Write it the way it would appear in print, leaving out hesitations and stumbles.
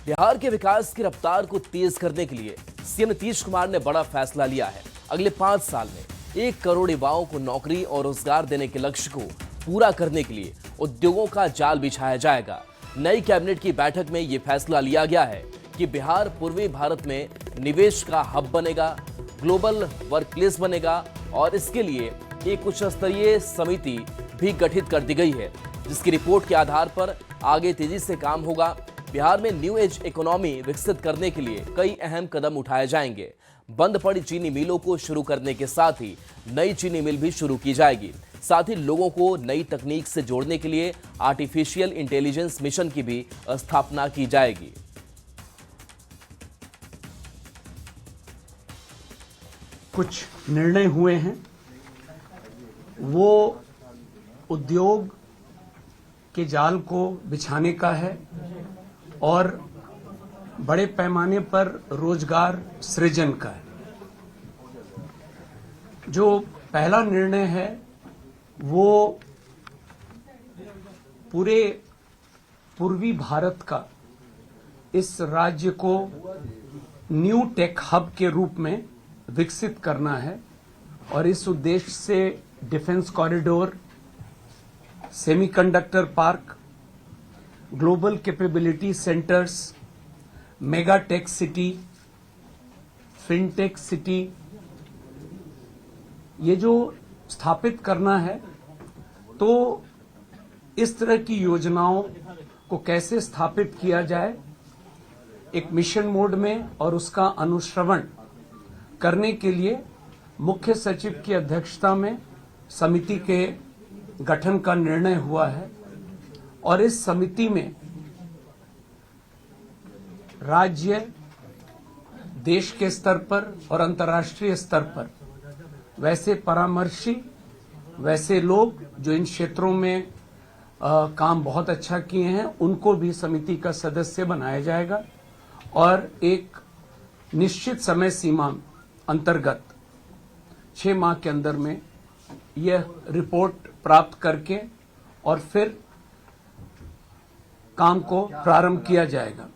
बिहार के विकास की रफ्तार को तेज करने के लिए सीएम नीतीश कुमार ने बड़ा फैसला लिया है। अगले 5 साल में 1 करोड़ युवाओं को नौकरी और रोजगार देने के लक्ष्य को पूरा करने के लिए उद्योगों का जाल बिछाया जाएगा। नई कैबिनेट की बैठक में यह फैसला लिया गया है कि बिहार पूर्वी भारत में निवेश का हब बनेगा, ग्लोबल वर्कप्लेस बनेगा और इसके लिए एक उच्च स्तरीय समिति भी गठित कर दी गई है, जिसकी रिपोर्ट के आधार पर आगे तेजी से काम होगा। बिहार में न्यू एज इकोनॉमी विकसित करने के लिए कई अहम कदम उठाए जाएंगे। बंद पड़ी चीनी मिलों को शुरू करने के साथ ही नई चीनी मिल भी शुरू की जाएगी। साथ ही लोगों को नई तकनीक से जोड़ने के लिए आर्टिफिशियल इंटेलिजेंस मिशन की भी स्थापना की जाएगी। कुछ निर्णय हुए हैं, वो उद्योग के जाल को बिछाने का है और बड़े पैमाने पर रोजगार सृजन का है। जो पहला निर्णय है वो पूरे पूर्वी भारत का, इस राज्य को न्यू टेक हब के रूप में विकसित करना है और इस उद्देश्य से defence corridor, semiconductor park, global capability centres, mega tech city, fintech city, ये जो स्थापित करना है, तो इस तरह की योजनाओं को कैसे स्थापित किया जाए, एक मिशन मोड में और उसका अनुश्रवण करने के लिए मुख्य सचिव की अध्यक्षता में समिति के गठन का निर्णय हुआ है और इस समिति में राज्य, देश के स्तर पर और अंतर्राष्ट्रीय स्तर पर वैसे परामर्शी, वैसे लोग जो इन क्षेत्रों में काम बहुत अच्छा किए हैं, उनको भी समिति का सदस्य बनाया जाएगा और एक निश्चित समय सीमा अंतर्गत 6 माह के अंदर में यह रिपोर्ट प्राप्त करके और फिर काम को प्रारंभ किया जाएगा।